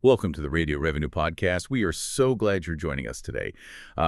Welcome to the Radio Revenue Podcast. We are so glad you're joining us today.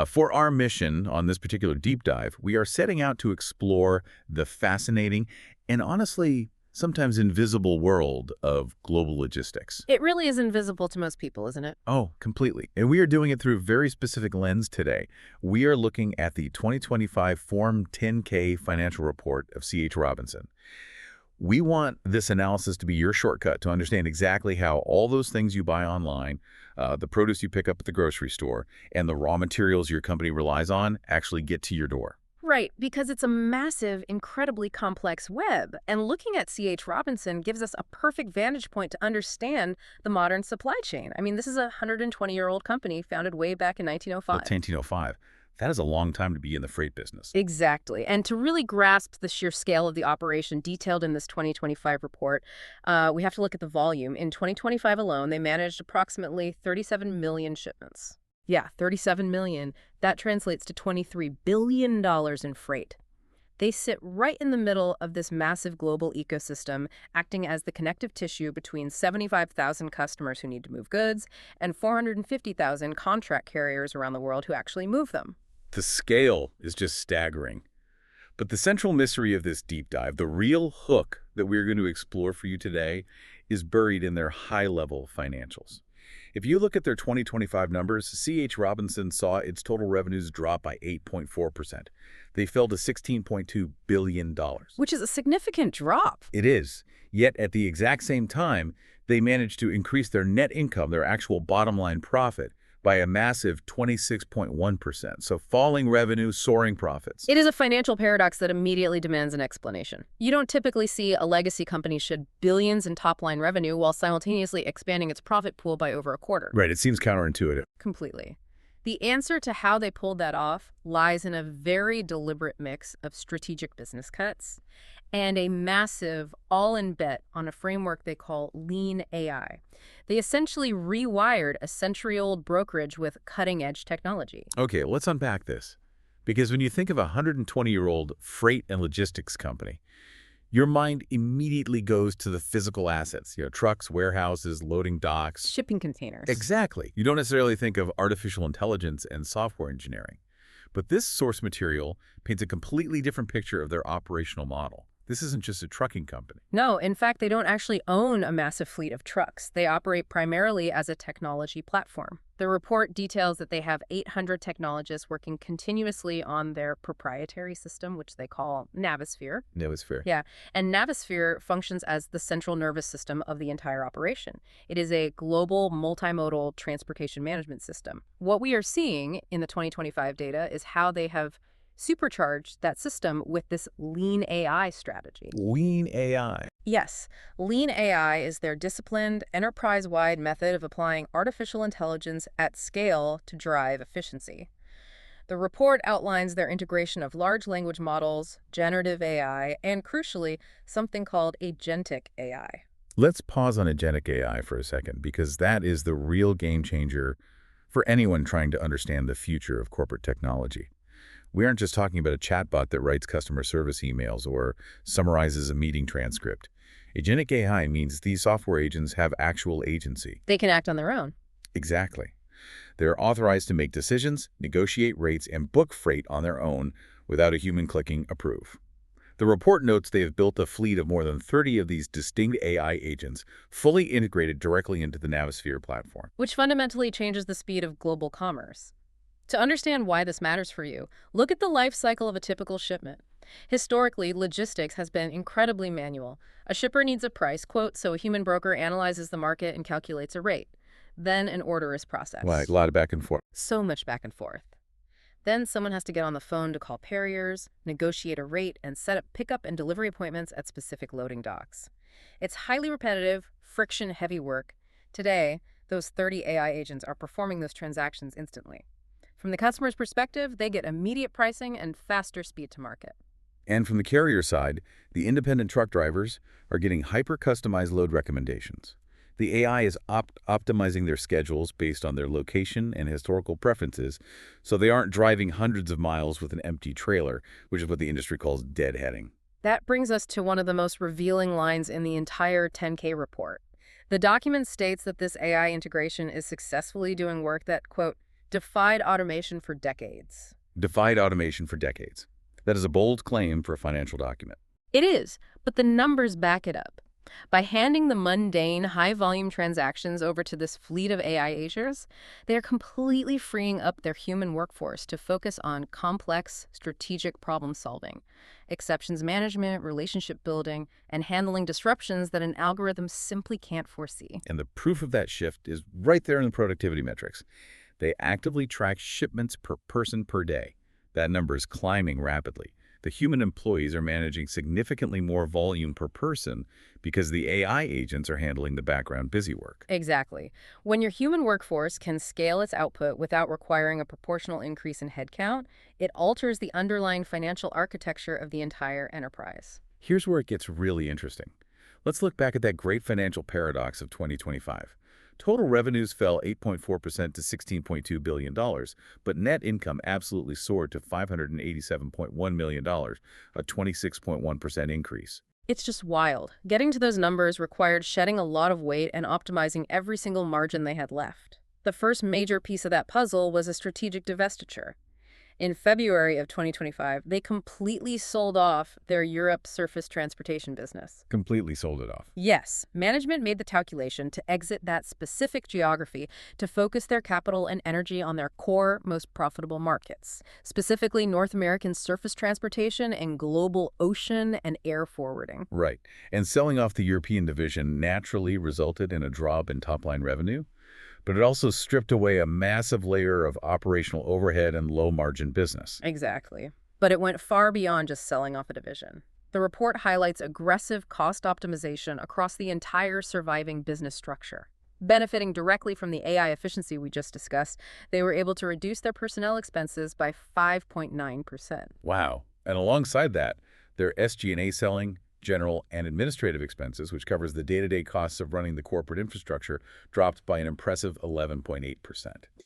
For our mission on this particular deep dive, we are setting out to explore the fascinating and honestly, sometimes invisible world of global logistics. It really is invisible to most people, isn't it? Oh, completely. And we are doing it through a very specific lens today. We are looking at the 2025 Form 10K financial report of C.H. Robinson. We want this analysis to be your shortcut to understand exactly how all those things you buy online, the produce you pick up at the grocery store, and the raw materials your company relies on actually get to your door. Right, because it's a massive, incredibly complex web. And looking at C.H. Robinson gives us a perfect vantage point to understand the modern supply chain. I mean, this is a 120-year-old company founded way back in 1905. That's 1905. That is a long time to be in the freight business. Exactly. And to really grasp the sheer scale of the operation detailed in this 2025 report, we have to look at the volume. In 2025 alone, they managed approximately 37 million shipments. Yeah, 37 million. That translates to $23 billion in freight. They sit right in the middle of this massive global ecosystem, acting as the connective tissue between 75,000 customers who need to move goods and 450,000 contract carriers around the world who actually move them. The scale is just staggering. But the central mystery of this deep dive, the real hook that we're going to explore for you today, is buried in their high-level financials. If you look at their 2025 numbers, C.H. Robinson saw its total revenues drop by 8.4%. They fell to $16.2 billion. Which is a significant drop. It is. Yet at the exact same time, they managed to increase their net income, their actual bottom line profit, by a massive 26.1%. So falling revenue, soaring profits. It is a financial paradox that immediately demands an explanation. You don't typically see a legacy company shed billions in top-line revenue while simultaneously expanding its profit pool by over a quarter. Right, it seems counterintuitive. Completely. The answer to how they pulled that off lies in a very deliberate mix of strategic business cuts and a massive all-in bet on a framework they call lean AI. They essentially rewired a century-old brokerage with cutting-edge technology. Okay, let's unpack this. Because when you think of a 120-year-old freight and logistics company, your mind immediately goes to the physical assets, trucks, warehouses, loading docks. Shipping containers. Exactly. You don't necessarily think of artificial intelligence and software engineering. But this source material paints a completely different picture of their operational model. This isn't just a trucking company. No, in fact, they don't actually own a massive fleet of trucks. They operate primarily as a technology platform. The report details that they have 800 technologists working continuously on their proprietary system, which they call Navisphere. Navisphere. Yeah, and Navisphere functions as the central nervous system of the entire operation. It is a global multimodal transportation management system. What we are seeing in the 2025 data is how they have supercharged that system with this lean AI strategy. Lean AI. Yes, lean AI is their disciplined, enterprise-wide method of applying artificial intelligence at scale to drive efficiency. The report outlines their integration of large language models, generative AI, and crucially, something called agentic AI. Let's pause on agentic AI for a second, because that is the real game changer for anyone trying to understand the future of corporate technology. We aren't just talking about a chatbot that writes customer service emails or summarizes a meeting transcript. Agentic AI means these software agents have actual agency. They can act on their own. Exactly. They're authorized to make decisions, negotiate rates, and book freight on their own without a human clicking approve. The report notes they have built a fleet of more than 30 of these distinct AI agents, fully integrated directly into the Navisphere platform. Which fundamentally changes the speed of global commerce. To understand why this matters for you, look at the life cycle of a typical shipment. Historically, logistics has been incredibly manual. A shipper needs a price quote, so a human broker analyzes the market and calculates a rate. Then an order is processed. Like a lot of back and forth. So much back and forth. Then someone has to get on the phone to call carriers, negotiate a rate, and set up pickup and delivery appointments at specific loading docks. It's highly repetitive, friction-heavy work. Today, those 30 AI agents are performing those transactions instantly. From the customer's perspective, they get immediate pricing and faster speed to market. And from the carrier side, the independent truck drivers are getting hyper-customized load recommendations. The AI is optimizing their schedules based on their location and historical preferences, so they aren't driving hundreds of miles with an empty trailer, which is what the industry calls deadheading. That brings us to one of the most revealing lines in the entire 10K report. The document states that this AI integration is successfully doing work that, quote, defied automation for decades. Defied automation for decades. That is a bold claim for a financial document. It is, but the numbers back it up. By handing the mundane, high-volume transactions over to this fleet of AI agents, they are completely freeing up their human workforce to focus on complex, strategic problem-solving, exceptions management, relationship building, and handling disruptions that an algorithm simply can't foresee. And the proof of that shift is right there in the productivity metrics. They actively track shipments per person per day. That number is climbing rapidly. The human employees are managing significantly more volume per person because the AI agents are handling the background busy work. Exactly. When your human workforce can scale its output without requiring a proportional increase in headcount, it alters the underlying financial architecture of the entire enterprise. Here's where it gets really interesting. Let's look back at that great financial paradox of 2025. Total revenues fell 8.4% to $16.2 billion, but net income absolutely soared to $587.1 million, a 26.1% increase. It's just wild. Getting to those numbers required shedding a lot of weight and optimizing every single margin they had left. The first major piece of that puzzle was a strategic divestiture. In February of 2025, they completely sold off their Europe surface transportation business. Completely sold it off. Yes, management made the calculation to exit that specific geography to focus their capital and energy on their core, most profitable markets, specifically North American surface transportation and global ocean and air forwarding. Right. And selling off the European division naturally resulted in a drop in top-line revenue, but it also stripped away a massive layer of operational overhead and low-margin business. Exactly. But it went far beyond just selling off a division. The report highlights aggressive cost optimization across the entire surviving business structure. Benefiting directly from the AI efficiency we just discussed, they were able to reduce their personnel expenses by 5.9%. Wow. And alongside that, their SG&A selling, general and administrative expenses, which covers the day-to-day costs of running the corporate infrastructure, dropped by an impressive 11.8%.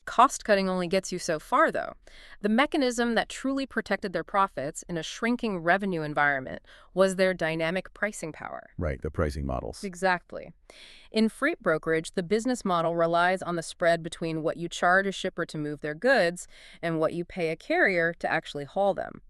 Cost-cutting only gets you so far, though. The mechanism that truly protected their profits in a shrinking revenue environment was their dynamic pricing power. Right, the pricing models. Exactly. In freight brokerage, the business model relies on the spread between what you charge a shipper to move their goods and what you pay a carrier to actually haul them.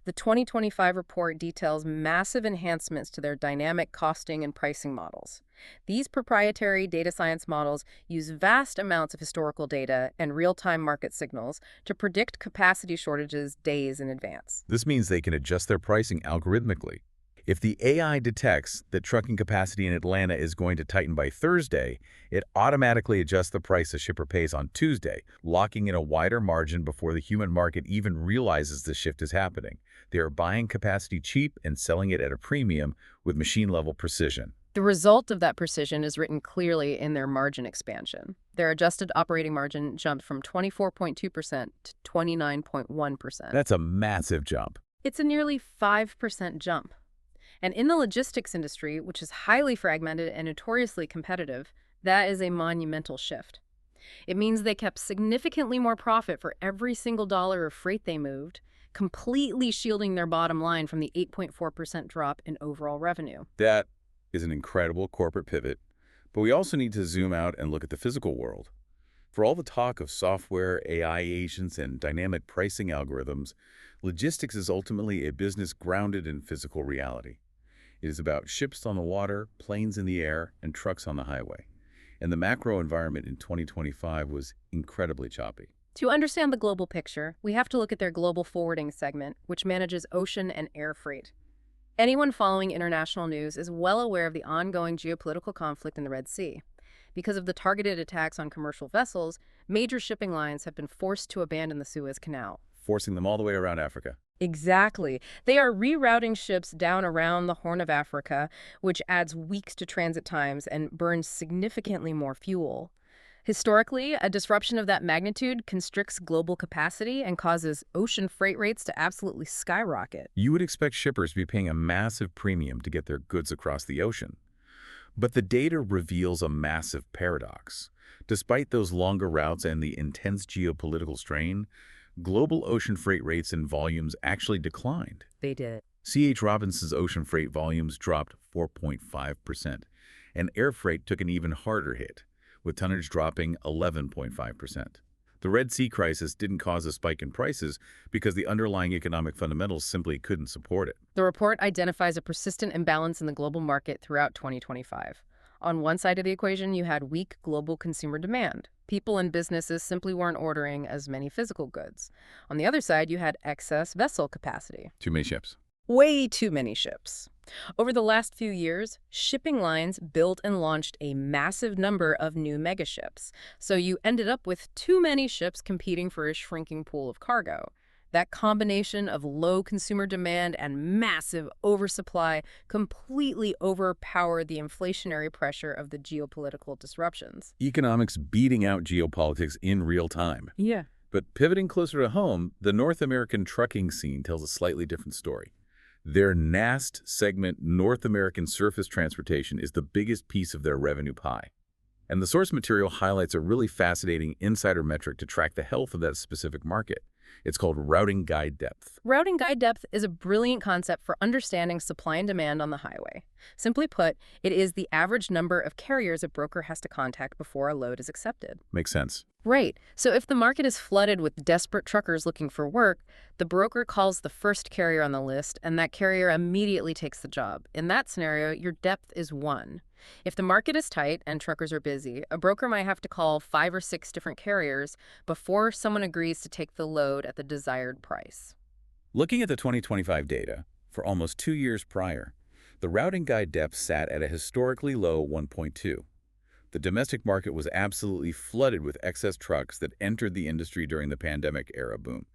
The 2025 report details massive enhancements to their dynamic costing and pricing models. These proprietary data science models use vast amounts of historical data and real-time market signals to predict capacity shortages days in advance. This means they can adjust their pricing algorithmically. If the AI detects that trucking capacity in Atlanta is going to tighten by Thursday, it automatically adjusts the price the shipper pays on Tuesday, locking in a wider margin before the human market even realizes the shift is happening. They are buying capacity cheap and selling it at a premium with machine-level precision. The result of that precision is written clearly in their margin expansion. Their adjusted operating margin jumped from 24.2% to 29.1%. That's a massive jump. It's a nearly 5% jump. And in the logistics industry, which is highly fragmented and notoriously competitive, that is a monumental shift. It means they kept significantly more profit for every single dollar of freight they moved, completely shielding their bottom line from the 8.4% drop in overall revenue. That is an incredible corporate pivot, but we also need to zoom out and look at the physical world. For all the talk of software, AI agents, and dynamic pricing algorithms, logistics is ultimately a business grounded in physical reality. It is about ships on the water, planes in the air, and trucks on the highway. And the macro environment in 2025 was incredibly choppy. To understand the global picture, we have to look at their global forwarding segment, which manages ocean and air freight. Anyone following international news is well aware of the ongoing geopolitical conflict in the Red Sea. Because of the targeted attacks on commercial vessels, major shipping lines have been forced to abandon the Suez Canal, Forcing them all the way around Africa. Exactly. They are rerouting ships down around the Horn of Africa, which adds weeks to transit times and burns significantly more fuel. Historically, a disruption of that magnitude constricts global capacity and causes ocean freight rates to absolutely skyrocket. You would expect shippers to be paying a massive premium to get their goods across the ocean. But the data reveals a massive paradox. Despite those longer routes and the intense geopolitical strain, global ocean freight rates and volumes actually declined. They did. C.H. Robinson's ocean freight volumes dropped 4.5%, and air freight took an even harder hit, with tonnage dropping 11.5%. The Red Sea crisis didn't cause a spike in prices because the underlying economic fundamentals simply couldn't support it. The report identifies a persistent imbalance in the global market throughout 2025. On one side of the equation, you had weak global consumer demand. People and businesses simply weren't ordering as many physical goods. On the other side, you had excess vessel capacity. Too many ships. Way too many ships. Over the last few years, shipping lines built and launched a massive number of new megaships. So you ended up with too many ships competing for a shrinking pool of cargo. That combination of low consumer demand and massive oversupply completely overpowered the inflationary pressure of the geopolitical disruptions. Economics beating out geopolitics in real time. Yeah. But pivoting closer to home, the North American trucking scene tells a slightly different story. Their NAST segment, North American Surface Transportation, is the biggest piece of their revenue pie. And the source material highlights a really fascinating insider metric to track the health of that specific market. It's called routing guide depth. Routing guide depth is a brilliant concept for understanding supply and demand on the highway. Simply put, it is the average number of carriers a broker has to contact before a load is accepted. Makes sense. Right. So if the market is flooded with desperate truckers looking for work, the broker calls the first carrier on the list, and that carrier immediately takes the job. In that scenario, your depth is 1. If the market is tight and truckers are busy, a broker might have to call 5 or 6 different carriers before someone agrees to take the load at the desired price. Looking at the 2025 data, for almost 2 years prior, the routing guide depth sat at a historically low 1.2. The domestic market was absolutely flooded with excess trucks that entered the industry during the pandemic era boom.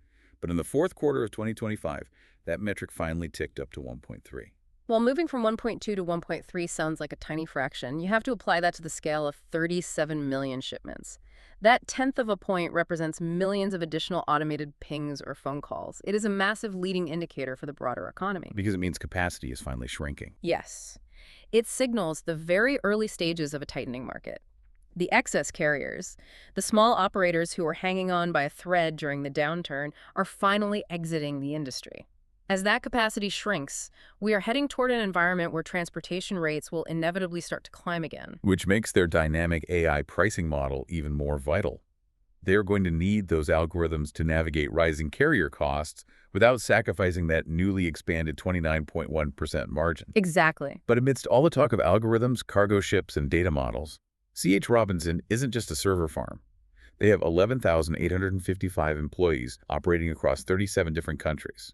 But in the fourth quarter of 2025, that metric finally ticked up to 1.3. While moving from 1.2 to 1.3 sounds like a tiny fraction, you have to apply that to the scale of 37 million shipments. That tenth of a point represents millions of additional automated pings or phone calls. It is a massive leading indicator for the broader economy. Because it means capacity is finally shrinking. Yes. It signals the very early stages of a tightening market. The excess carriers, the small operators who were hanging on by a thread during the downturn, are finally exiting the industry. As that capacity shrinks, we are heading toward an environment where transportation rates will inevitably start to climb again. Which makes their dynamic AI pricing model even more vital. They're going to need those algorithms to navigate rising carrier costs without sacrificing that newly expanded 29.1% margin. Exactly. But amidst all the talk of algorithms, cargo ships, and data models, C.H. Robinson isn't just a server farm. They have 11,855 employees operating across 37 different countries.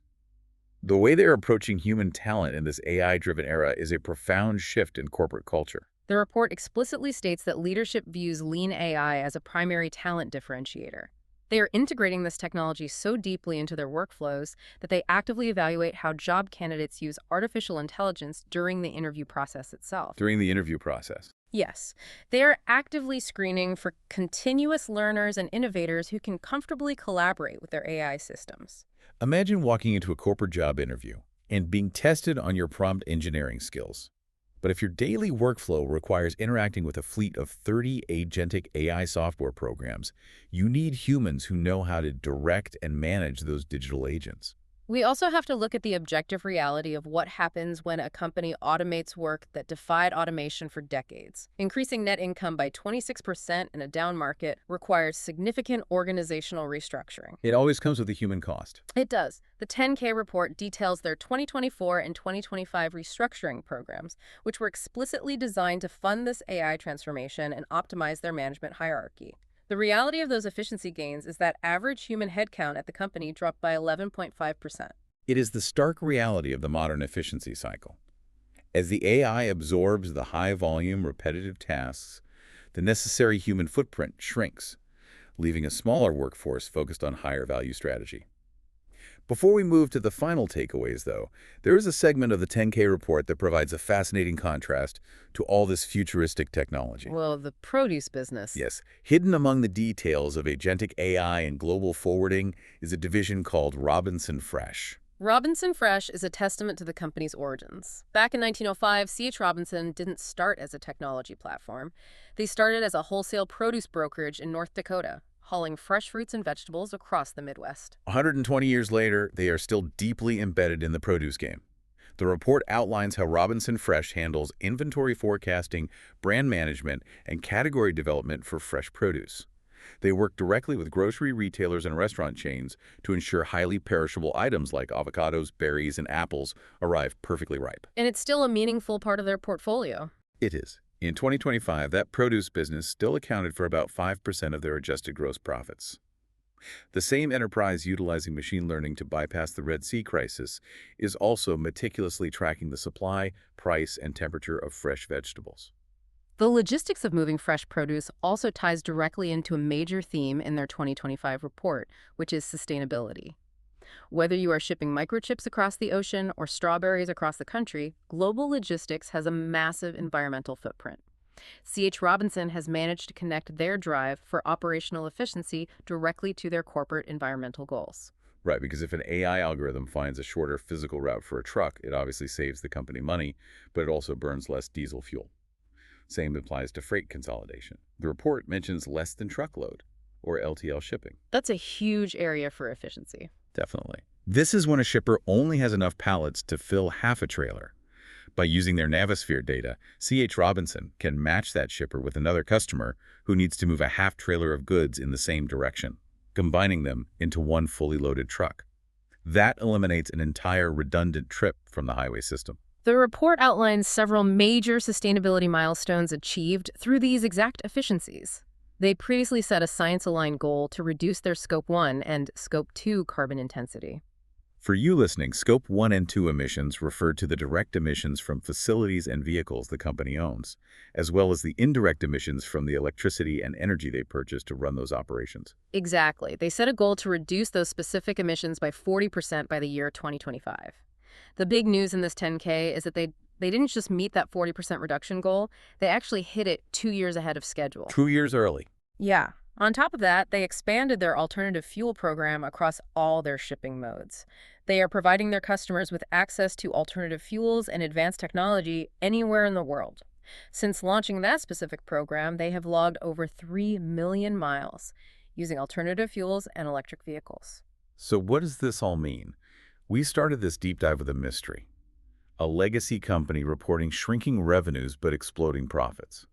The way they're approaching human talent in this AI-driven era is a profound shift in corporate culture. The report explicitly states that leadership views lean AI as a primary talent differentiator. They are integrating this technology so deeply into their workflows that they actively evaluate how job candidates use artificial intelligence during the interview process itself. During the interview process. Yes, they are actively screening for continuous learners and innovators who can comfortably collaborate with their AI systems. Imagine walking into a corporate job interview and being tested on your prompt engineering skills. But if your daily workflow requires interacting with a fleet of 30 agentic AI software programs, you need humans who know how to direct and manage those digital agents. We also have to look at the objective reality of what happens when a company automates work that defied automation for decades. Increasing net income by 26% in a down market requires significant organizational restructuring. It always comes with a human cost. It does. The 10K report details their 2024 and 2025 restructuring programs, which were explicitly designed to fund this AI transformation and optimize their management hierarchy. The reality of those efficiency gains is that average human headcount at the company dropped by 11.5%. It is the stark reality of the modern efficiency cycle. As the AI absorbs the high-volume, repetitive tasks, the necessary human footprint shrinks, leaving a smaller workforce focused on higher-value strategy. Before we move to the final takeaways, though, there is a segment of the 10K report that provides a fascinating contrast to all this futuristic technology. Well, the produce business. Yes, hidden among the details of agentic AI and global forwarding is a division called Robinson Fresh. Robinson Fresh is a testament to the company's origins. Back in 1905, C.H. Robinson didn't start as a technology platform. They started as a wholesale produce brokerage in North Dakota, hauling fresh fruits and vegetables across the Midwest. 120 years later, they are still deeply embedded in the produce game. The report outlines how Robinson Fresh handles inventory forecasting, brand management, and category development for fresh produce. They work directly with grocery retailers and restaurant chains to ensure highly perishable items like avocados, berries, and apples arrive perfectly ripe. And it's still a meaningful part of their portfolio. It is. In 2025, that produce business still accounted for about 5% of their adjusted gross profits. The same enterprise utilizing machine learning to bypass the Red Sea crisis is also meticulously tracking the supply, price, and temperature of fresh vegetables. The logistics of moving fresh produce also ties directly into a major theme in their 2025 report, which is sustainability. Whether you are shipping microchips across the ocean or strawberries across the country, global logistics has a massive environmental footprint. C.H. Robinson has managed to connect their drive for operational efficiency directly to their corporate environmental goals. Right, because if an AI algorithm finds a shorter physical route for a truck, it obviously saves the company money, but it also burns less diesel fuel. Same applies to freight consolidation. The report mentions less than truckload, or LTL shipping. That's a huge area for efficiency. Definitely. This is when a shipper only has enough pallets to fill half a trailer. By using their Navisphere data, C.H. Robinson can match that shipper with another customer who needs to move a half trailer of goods in the same direction, combining them into one fully loaded truck. That eliminates an entire redundant trip from the highway system. The report outlines several major sustainability milestones achieved through these exact efficiencies. They previously set a science-aligned goal to reduce their Scope 1 and Scope 2 carbon intensity. For you listening, Scope 1 and 2 emissions refer to the direct emissions from facilities and vehicles the company owns, as well as the indirect emissions from the electricity and energy they purchase to run those operations. Exactly. They set a goal to reduce those specific emissions by 40% by the year 2025. The big news in this 10K is that they didn't just meet that 40% reduction goal, they actually hit it 2 years ahead of schedule. 2 years early. Yeah. On top of that, they expanded their alternative fuel program across all their shipping modes. They are providing their customers with access to alternative fuels and advanced technology anywhere in the world. Since launching that specific program, they have logged over 3 million miles using alternative fuels and electric vehicles. So what does this all mean? We started this deep dive with a mystery. A legacy company reporting shrinking revenues but exploding profits.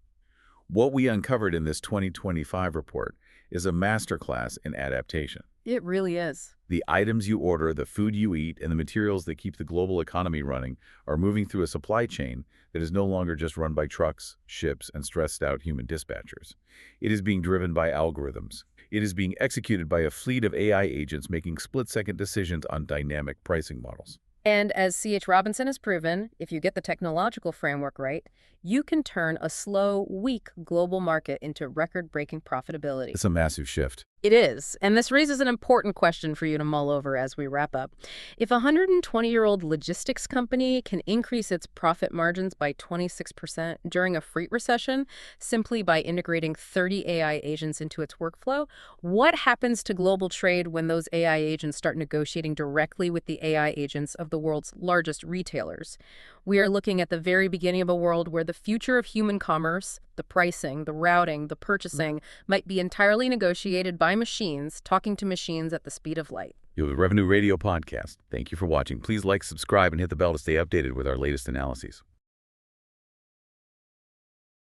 What we uncovered in this 2025 report is a masterclass in adaptation. It really is. The items you order, the food you eat, and the materials that keep the global economy running are moving through a supply chain that is no longer just run by trucks, ships, and stressed-out human dispatchers. It is being driven by algorithms. It is being executed by a fleet of AI agents making split-second decisions on dynamic pricing models. And as C.H. Robinson has proven, if you get the technological framework right, you can turn a slow, weak global market into record-breaking profitability. It's a massive shift. It is, and this raises an important question for you to mull over as we wrap up. If a 120-year-old logistics company can increase its profit margins by 26% during a freight recession simply by integrating 30 AI agents into its workflow, what happens to global trade when those AI agents start negotiating directly with the AI agents of the world's largest retailers? We are looking at the very beginning of a world where the future of human commerce, the pricing, the routing, the purchasing, might be entirely negotiated by machines talking to machines at the speed of light. You're the Revenue Radio Podcast. Thank you for watching. Please like, subscribe, and hit the bell to stay updated with our latest analyses.